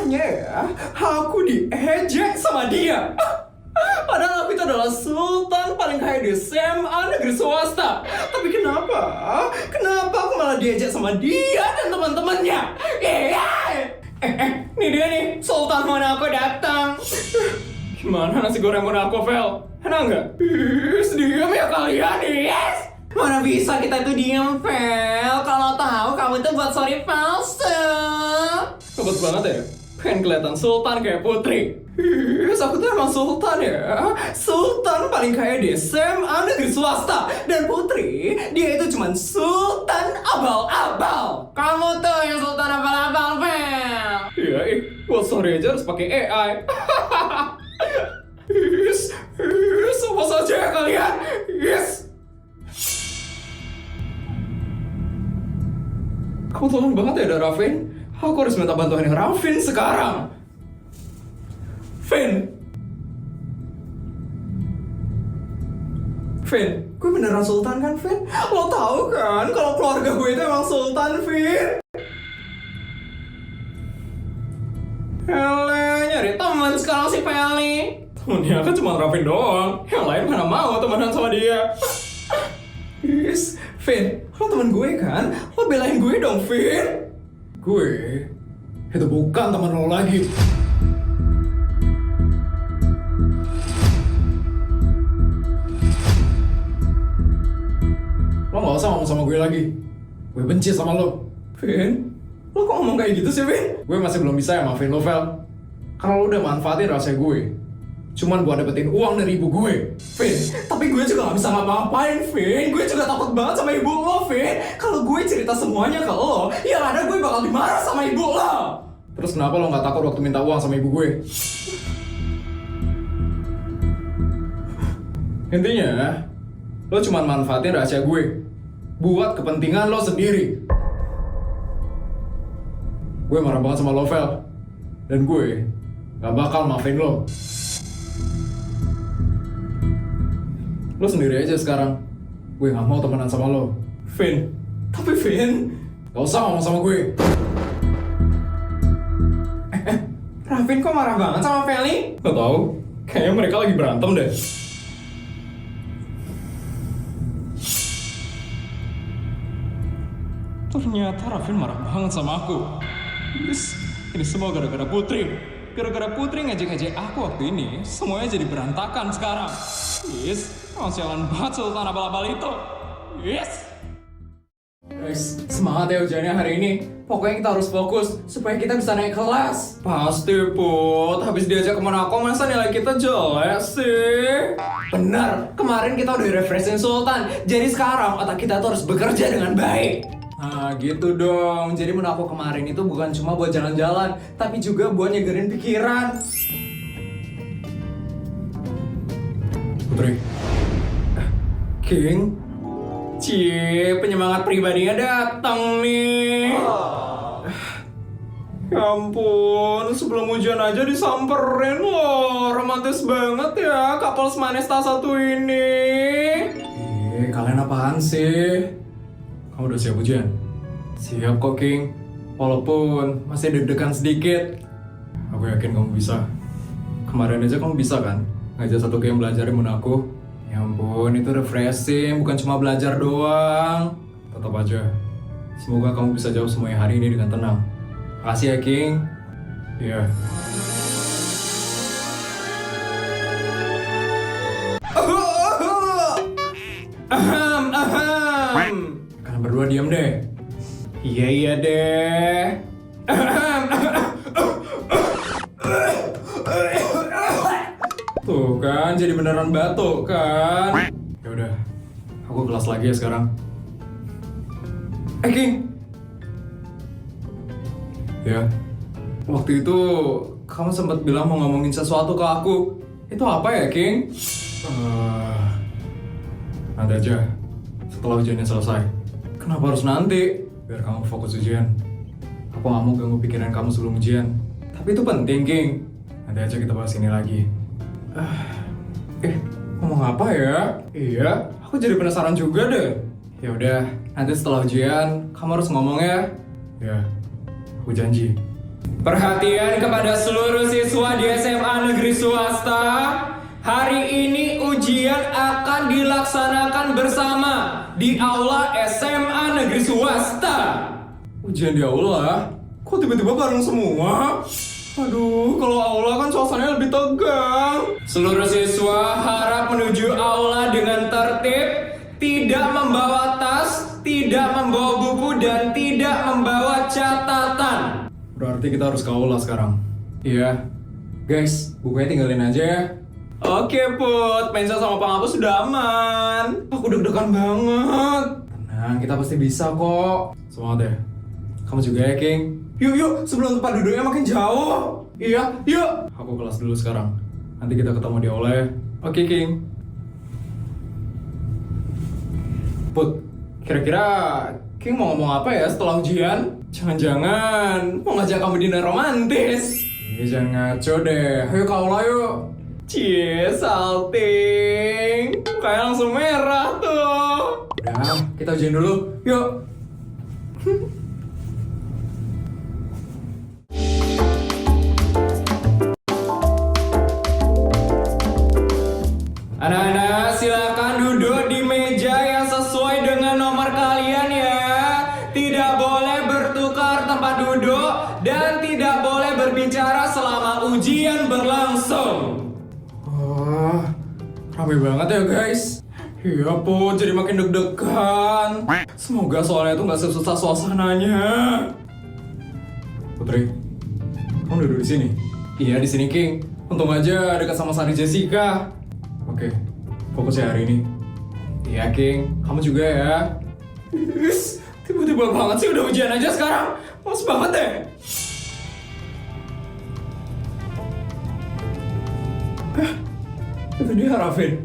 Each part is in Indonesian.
Rupanya ya, aku diejek sama dia. Padahal aku itu adalah sultan paling kaya di SMA negeri swasta. Tapi kenapa? Kenapa aku malah diejek sama dia dan teman-temannya? Nih dia nih, sultan Monaco datang. Gimana nasi goreng Monaco, Vel? Enak nggak? Diam ya kalian, yes! Mana bisa kita tuh diam, Vel? Kalau tahu kamu tuh buat story palsu. Hebat banget ya? Pengen kelihatan sultan kayak putri. Aku tuh emang sultan ya. Sultan paling kaya di SMA negeri swasta. Dan putri, dia itu cuman sultan abal-abal. Kamu tuh yang sultan abal-abal, Vel. Iya, buat story aja harus pakai AI. Sama saja ya kalian. Yes. Kamu tolong banget ya, Ravin. Aku harus minta bantuan yang Ravin sekarang. Vin, gue beneran sultan kan, Vin? Lo tahu kan kalau keluarga gue itu emang sultan, Vin? Hele, nyari teman sekarang si Feli. Temennya kan cuma Ravin doang. Yang lain mana mau temenan sama dia. Yes, Vin, lo temen gue kan? Lo belain gue dong, Vin. Gue itu bukan teman lo lagi. Lo gak usah ngomong sama gue lagi. Gue benci sama lo. Vin, lo kok ngomong kayak gitu sih, Vin? Gue masih belum bisa ya maafin lo, Vel. Karena lo udah manfaatin rahasia gue. Cuman buat dapetin uang dari ibu gue. Vin, tapi gue juga gak bisa ngapa-ngapain, Vin. Gue juga takut banget sama ibu lo, Vin. Kalau gue cerita semuanya ke lo, yang ada gue bakal dimarah sama ibu lo. Terus kenapa lo gak takut waktu minta uang sama ibu gue? Intinya, lo cuma manfaatin rahasia gue buat kepentingan lo sendiri. Gue marah banget sama lo, Vel. Dan gue gak bakal maafin lo. Lo sendiri aja sekarang. Gue gak mau temenan sama lo. Vin, tapi Vin, gak usah ngomong sama gue. Ravin kok marah banget sama Feli? Gak tau, kayaknya mereka lagi berantem deh. Ternyata Ravin marah banget sama aku. Yes, ini semua gara-gara Putri. Gara-gara Putri ngejek-ngejek aku waktu ini, semuanya jadi berantakan sekarang. Yes, emang sialan banget sultan abal-abal itu. Yes. Guys, semangat ya ujiannya hari ini. Pokoknya kita harus fokus supaya kita bisa naik kelas. Pasti, Put. Habis diajak ke Monaco, masa nilai kita jelek sih? Benar, kemarin kita udah refreshing sultan. Jadi sekarang otak kita tuh harus bekerja dengan baik. Nah gitu dong, jadi Monaco kemarin itu bukan cuma buat jalan-jalan, tapi juga buat nyegerin pikiran. Putri, King, cie penyemangat pribadinya datang nih. Ya ampun, sebelum ujian aja disamperin loh, romantis banget ya couple semanis satu ini. Kalian apaan sih? Kamu udah siap ujian? Siap kok, King. Walaupun masih deg-degan sedikit. Aku yakin kamu bisa. Kemarin aja kamu bisa kan? Ngajak satu game belajar di Monaco. Ya ampun, itu refreshing, bukan cuma belajar doang. Tetap aja. Semoga kamu bisa jawab semuanya hari ini dengan tenang. Makasih ya, King. Iya. Kalian berdua diam deh. Iya deh. Tuh kan, jadi beneran batuk kan. Ya udah, aku kelas lagi ya sekarang. King. Ya, waktu itu kamu sempat bilang mau ngomongin sesuatu ke aku. Itu apa ya, King? Nanti aja, setelah ujiannya selesai. Kenapa harus nanti? Biar kamu fokus ujian. Aku gak mau ganggu pikiran kamu sebelum ujian. Tapi itu penting, King. Nanti aja kita bahas ini lagi. Ngomong apa ya? Iya, aku jadi penasaran juga deh. Ya udah, nanti setelah ujian kamu harus ngomong ya. Ya, aku janji. Perhatian kepada seluruh siswa di SMA negeri swasta. Hari ini ujian akan dilaksanakan bersama di aula SMA negeri swasta. Ujian di aula? Kok tiba-tiba bareng semua? Aduh, kalau aula kan suasananya lebih tegang. Seluruh siswa harap menuju aula dengan tertib, tidak membawa tas, tidak membawa buku, dan tidak membawa catatan. Berarti kita harus ke aula sekarang. Iya. Guys, bukunya tinggalin aja ya. Oke, Put. Pensil sama penghapus sudah aman. Aku deg-degan banget. Tenang, kita pasti bisa kok. Semangat ya. Kamu juga ya, King. Yuk, sebelum tempat duduknya makin jauh. Iya, yuk. Aku kelas dulu sekarang. Nanti kita ketemu di aula ya. Oke, King. Put, kira-kira King mau ngomong apa ya setelah ujian? Jangan-jangan mau ngajak kamu dinner romantis. Jangan ngaco deh. Ayo ke aula yuk. Cie, salting. Kayak langsung merah tuh. Udah, kita ujian dulu. Yuk. Anak-anak, silakan duduk di meja yang sesuai dengan nomor kalian ya. Tidak boleh bertukar tempat duduk dan tidak boleh berbicara selama ujian berlangsung. Wah, rame banget ya guys. Iya Put, jadi makin deg-degan. Semoga soalnya itu nggak sesusah suasananya. Putri, kamu duduk di sini? Iya di sini King. Untung aja dekat sama Sari Jessica. Oke, fokus ya hari ini. Iya King, kamu juga ya. Tiba-tiba banget sih udah ujian aja sekarang. Males banget deh. Itu dia Raffin.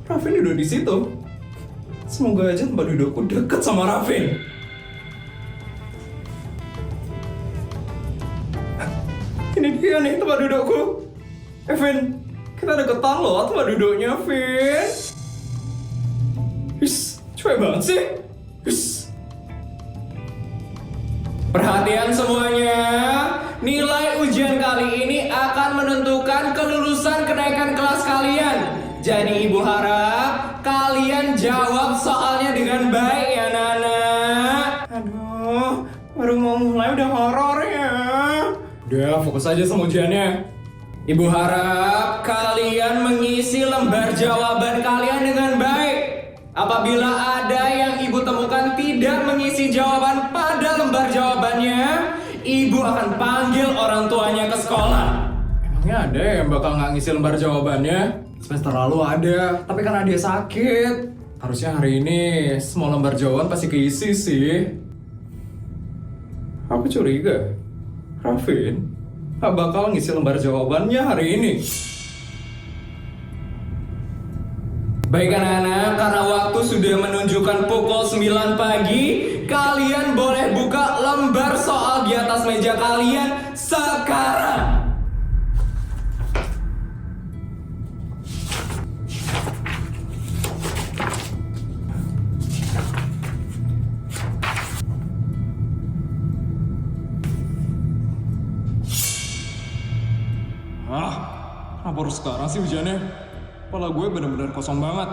Raffin duduk di situ. Semoga aja tempat dudukku deket sama Raffin. Ini dia nih tempat dudukku. Vin, kita deketan loh tempat duduknya, Vin. Cuek banget sih. Perhatian semuanya, nilai ujian kali ini akan menentukan kelulusan kenaikan kelas kalian. Jadi ibu harap kalian jawab soalnya dengan baik ya Nana. Aduh, baru mau mulai udah horor ya. Udah, fokus aja sama ujiannya. Ibu harap kalian mengisi lembar jawaban kalian dengan baik. Apabila ada yang ibu temukan tidak mengisi jawaban pada lembar jawabannya, ibu akan panggil orang tuanya ke sekolah. Emangnya ada yang bakal nggak ngisi lembar jawabannya? Semester lalu ada, tapi karena dia sakit. Harusnya hari ini semua lembar jawaban pasti keisi sih. Aku curiga, Raffin nggak bakal ngisi lembar jawabannya hari ini. Baik anak-anak, karena waktu sudah menunjukkan pukul 9 pagi, kalian boleh buka lembar soal di atas meja kalian sekarang. Kenapa harus sekarang sih ujiannya? Kepala gue bener-bener kosong banget.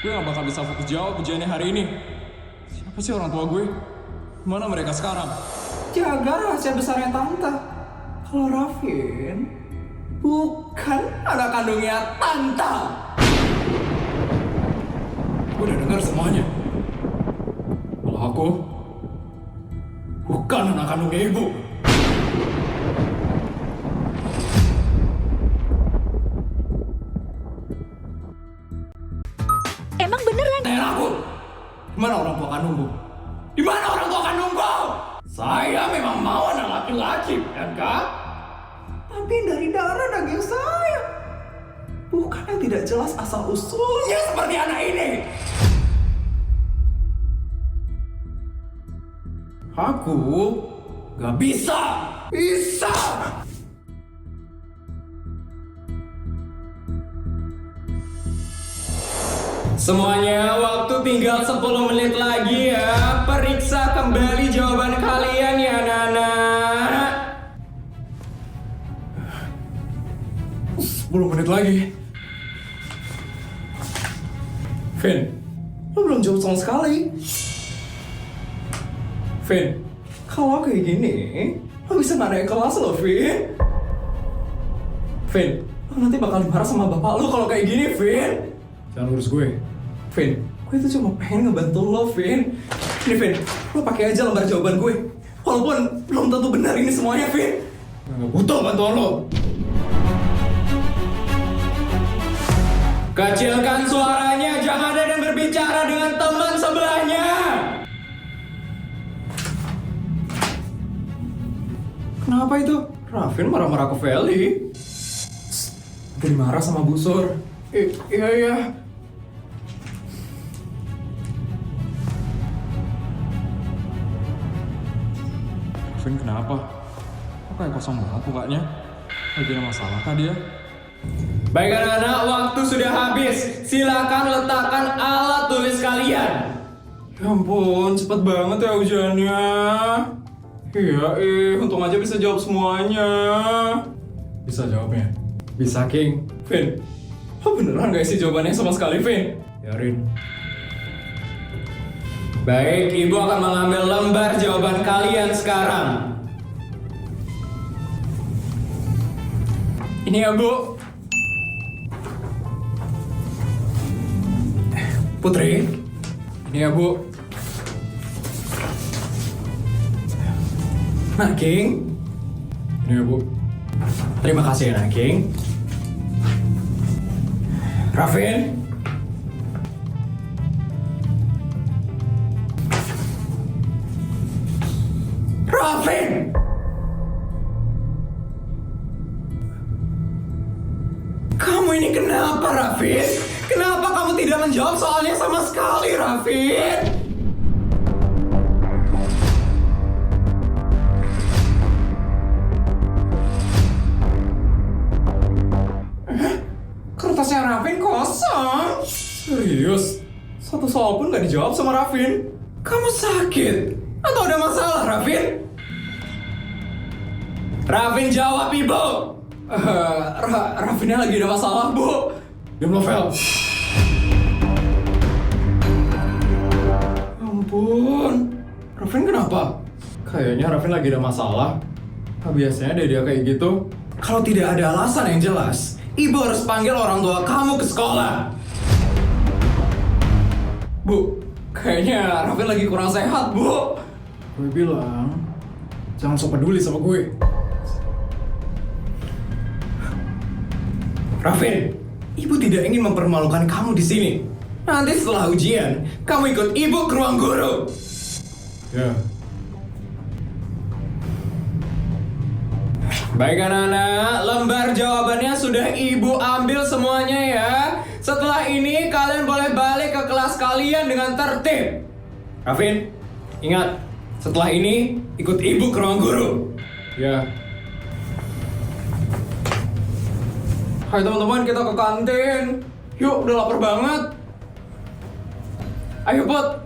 Gue gak bakal bisa fokus jawab ujiannya hari ini. Siapa sih orang tua gue? Mana mereka sekarang? Jaga rahasia besarnya tante. Kalau Raffin bukan anak kandungnya tante. Gue udah dengar semuanya. Kalau aku bukan anak kandungnya ibu. Emang beneran? Tanya aku, dimana orang tua kandungku? Dimana orang tua kandungku? Saya memang mau anak laki-laki, kan kak? Tapi dari darah daging saya. Bukan yang tidak jelas asal usulnya seperti anak ini. Aku gak bisa. Bisa. Semuanya, waktu tinggal 10 menit lagi ya. Periksa kembali jawaban kalian ya anak-anak. 10 menit lagi. Vin, lo belum jawab sama sekali. Vin, kalau kayak gini, lo bisa nggak naik kelas lo, Vin? Vin, lo nanti bakal marah sama bapak lo kalau kayak gini, Vin. Jangan urus gue. Vin, gue itu cuma pengen ngebantu lo, Vin. Ini, Vin, lo pakai aja lembar jawaban gue. Walaupun belum tentu benar ini semuanya, Vin. Gak butuh bantuan lo. Kecilkan suaranya, jangan ada yang berbicara dengan teman sebelahnya. Kenapa itu? Raffin marah-marah ke Feli. Gue marah sama Bu Sur. Iya. Raffin kenapa? Kok kayak kosong banget mukanya? Lagi ada masalah kah dia? Baik anak-anak, waktu sudah habis. Silakan letakkan alat tulis kalian. Ya ampun, cepet banget ya ujiannya. Iya, untung aja bisa jawab semuanya. Bisa jawabnya? Bisa, King. Vin, lo beneran gak isi jawabannya sama sekali, Vin? Biarin. Baik, Ibu akan mengambil lembar jawaban kalian sekarang. Ini ya, Bu. Putri, ini ya, Bu. Nah, King. Ini ya, Bu. Terima kasih ya, King. Raffin. Raffin! Kamu ini kenapa, Raffin? Kenapa kamu tidak menjawab soalnya sama sekali, Raffin? Kertasnya Raffin kosong. Serius? Satu soal pun gak dijawab sama Raffin. Kamu sakit? Atau ada masalah, Raffin? Raffin jawab, Ibu. Raffinnya lagi ada masalah, Bu. Diam lo, Vel. Ampun. Raffin kenapa? Kayaknya Raffin lagi ada masalah. Biasanya dia kayak gitu. Kalau tidak ada alasan yang jelas, Ibu harus panggil orang tua kamu ke sekolah. Bu, kayaknya Raffin lagi kurang sehat, Bu. Gue bilang, jangan sok peduli sama gue. Raffin, Ibu tidak ingin mempermalukan kamu di sini. Nanti setelah ujian, kamu ikut Ibu ke ruang guru. Ya. Baik anak-anak, lembar jawabannya sudah Ibu ambil semuanya ya. Setelah ini kalian boleh balik ke kelas kalian dengan tertib. Raffin, ingat, setelah ini ikut Ibu ke ruang guru. Ya. Hai teman-teman, kita ke kantin. Yuk, udah lapar banget. Ayo, Put.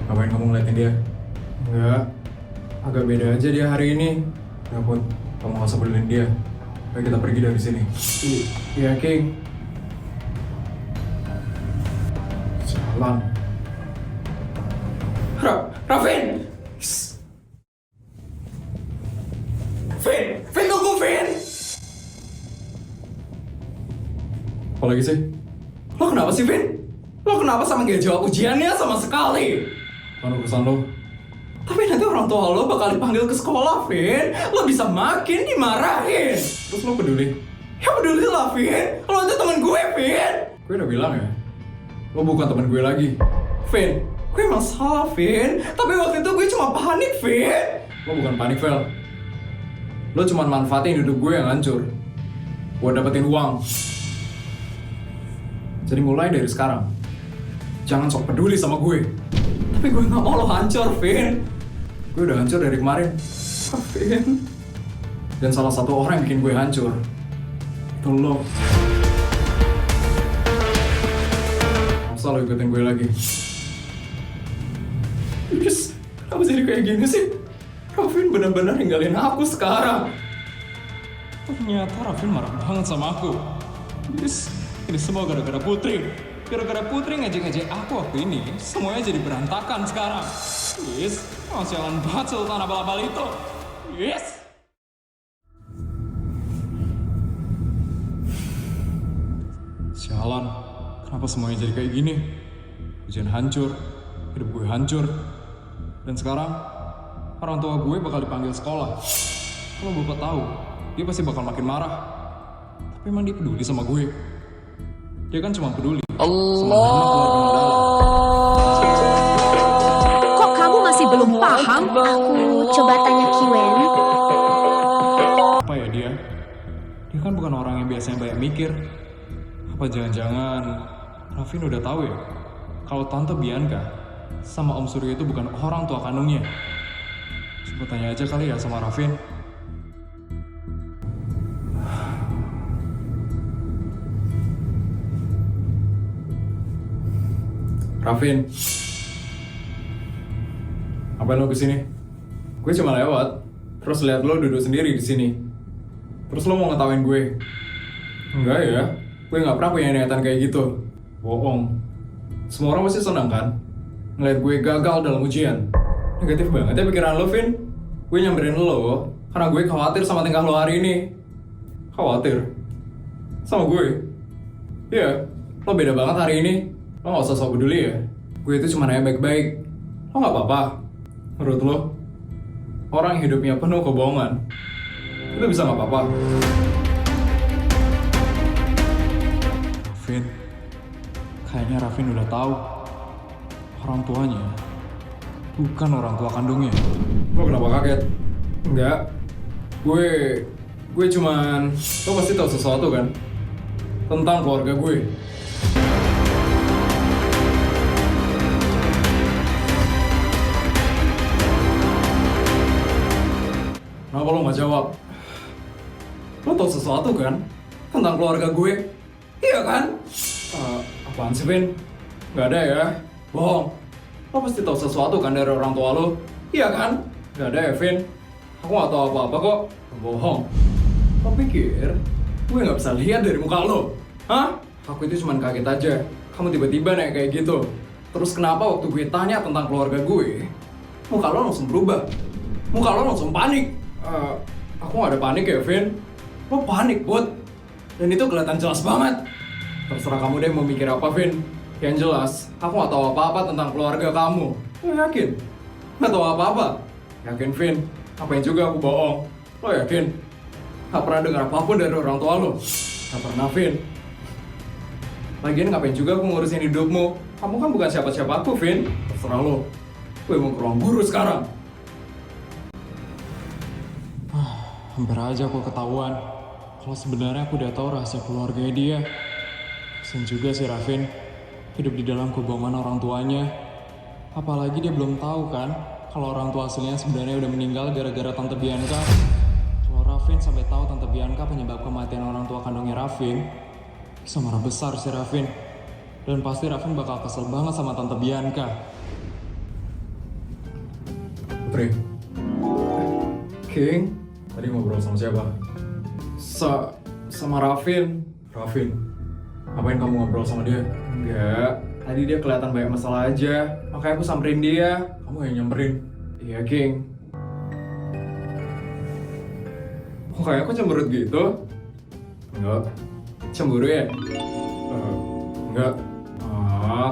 Ngapain kamu ngeliatin dia? Enggak. Agak beda aja dia hari ini. Ya, Put. Kamu gak usah peduliin dia. Ayo kita pergi dari sini. Iya, King. Jalan. Raffin! Vin, tunggu, Vin! Apa lagi sih? Lo kenapa sih, Vin? Lo kenapa sama gak jawab ujiannya sama sekali? Kan urusan lo. Tapi nanti orang tua lo bakal dipanggil ke sekolah, Vin. Lo bisa makin dimarahin. Terus lo peduli? Ya peduli lah, Vin. Lo itu temen gue, Vin. Gue udah bilang ya, lo bukan temen gue lagi. Vin, gue emang salah, Vin. Tapi waktu itu gue cuma panik, Vin. Lo bukan panik, Vel. Lo cuma manfaatin hidup gue yang hancur buat dapetin uang. Jadi mulai dari sekarang, jangan sok peduli sama gue. Tapi gue gak mau lo hancur, Vin. Gue udah hancur dari kemarin, Vin. Dan salah satu orang yang bikin gue hancur itu lo. Masa lo ikutin gue lagi? Please, Kenapa jadi kayak gini sih? Rafin benar-benar ninggalin aku sekarang. Ternyata Rafin marah banget sama aku. Yes, ini semua gara-gara Putri. Gara-gara Putri ngejek-ngejek aku waktu ini, semuanya jadi berantakan sekarang. Yes, sialan banget Sultan abal-abal itu. Yes. Sialan, kenapa semuanya jadi kayak gini? Ujian hancur, hidup gue hancur. Dan sekarang, orang tua gue bakal dipanggil sekolah. Kalau bapak tahu, dia pasti bakal makin marah. Tapi emang dia peduli sama gue? Dia kan cuma peduli sama nama keluarga Mandala. Kok kamu masih belum paham? Aku coba tanya Kiwen. Apa ya dia? Dia kan bukan orang yang biasanya banyak mikir. Apa jangan-jangan Rafin udah tahu ya kalau Tante Bianca sama Om Surya itu bukan orang tua kandungnya? Coba tanya aja kali ya sama Rafin. Rafin, ngapain lo kesini? Gue cuma lewat, terus lihat lo duduk sendiri di sini. Terus lo mau ngetawain gue? Enggak ya, gue nggak pernah punya niatan kayak gitu. Bohong. Semua orang pasti senang kan? Ngeliat gue gagal dalam ujian. Negatif banget ya pikiran lo, Vin. Gue nyamperin lo karena gue khawatir sama tingkah lo hari ini. Khawatir? Sama gue? Iya, lo beda banget hari ini. Lo gak usah sok peduli ya. Gue itu cuma nanya baik-baik. Lo gak apa-apa? Menurut lo? Orang yang hidupnya penuh kebohongan, itu bisa gak apa-apa? Rafin, kayaknya Rafin udah tahu orang tuanya bukan orang tua kandungnya. Lo kenapa kaget? Enggak. Gue cuman... Lo pasti tahu sesuatu kan? Tentang keluarga gue. Kenapa lo gak jawab? Lo tau sesuatu kan? Tentang keluarga gue? Iya kan? Apaan sih, Vin? Gak ada ya? Bohong. Lo pasti tau sesuatu kan dari orang tua lo? Iya kan? Gak ada ya, Vin? Aku gak tau apa-apa kok. Bohong. Lo pikir gue gak bisa lihat dari muka lo? Hah? Aku itu cuma kaget aja. Kamu tiba-tiba naik kayak gitu. Terus kenapa waktu gue tanya tentang keluarga gue, muka lo langsung berubah? Muka lo langsung panik? Aku gak ada panik ya, Vin. Lo panik, Bud. Dan itu kelihatan jelas banget. Terserah kamu deh mau mikir apa, Vin. Yang jelas, aku gak tahu apa-apa tentang keluarga kamu. Lo yakin? Gak tahu apa-apa? Yakin, Vin? Ngapain juga aku bohong? Lo yakin? Gak pernah dengar apapun dari orang tua lo? Gak pernah, Vin. Lagian ngapain juga aku ngurusin hidupmu? Kamu kan bukan siapa-siapa aku, Vin. Terserah lo. Gue mau ke ruang guru sekarang. Hampir aja aku ketahuan kalau sebenarnya aku udah tahu rahasia keluarganya dia. Kasian juga sih Rafin, hidup di dalam kebohongan orang tuanya. Apalagi dia belum tahu kan kalau orang tua aslinya sebenarnya udah meninggal gara-gara Tante Bianca. Kalau Rafin sampai tahu Tante Bianca penyebab kematian orang tua kandungnya Rafin, bisa marah besar sih Rafin. Dan pasti Rafin bakal kesel banget sama Tante Bianca. Putri, King, tadi ngobrol sama siapa? Sama Rafin. Rafin, ngapain kamu ngobrol sama dia? Enggak, tadi dia kelihatan banyak masalah aja. Makanya aku samperin dia. Kamu yang nyamperin? Iya, King. Kok kayak aku cemberut gitu? Enggak. Cemburu ya? Enggak.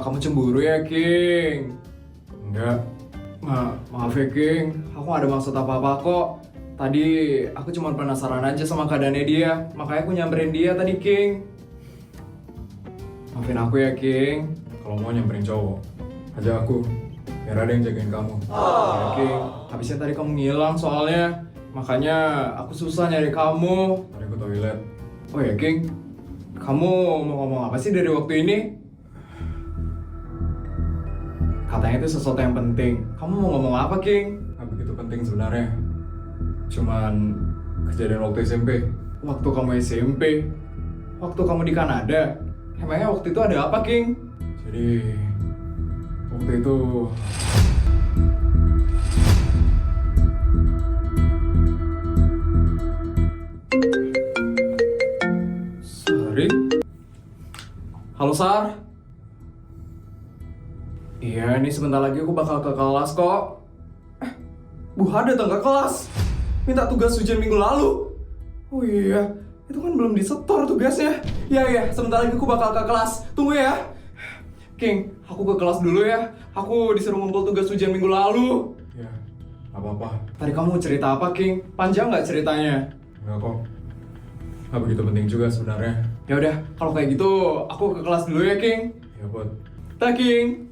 Kamu cemburu ya, King? Enggak. Maaf ya, King. Aku gak ada maksud apa-apa kok. Tadi aku cuma penasaran aja sama keadaannya dia. Makanya aku nyamperin dia tadi, King. Maafin aku ya, King. Kalau mau nyamperin cowok, ajak aku. Biar ada yang jagain kamu. Ya, King. Habisnya tadi kamu ngilang soalnya. Makanya aku susah nyari kamu. Tadi aku toilet. Oh ya, King. Kamu mau ngomong apa sih dari waktu ini? Katanya itu sesuatu yang penting. Kamu mau ngomong apa, King? Gak begitu penting sebenarnya. Cuman kejadian waktu SMP. Waktu kamu SMP? Waktu kamu di Kanada? Emangnya waktu itu ada apa, King? Jadi waktu itu Sari? Halo, Sar? Iya, ini sebentar lagi aku bakal ke kelas kok. Buha datang ke kelas. Minta tugas ujian minggu lalu. Oh iya, itu kan belum disetor tugasnya. Iya, sebentar lagi aku bakal ke kelas. Tunggu ya. King, aku ke kelas dulu ya. Aku disuruh ngumpul tugas ujian minggu lalu. Ya, nggak apa-apa. Tadi kamu cerita apa, King? Panjang nggak ceritanya? Nggak kok. Nggak begitu penting juga sebenarnya. Ya udah, kalau kayak gitu aku ke kelas dulu ya, King. Ya, buat Dah, King.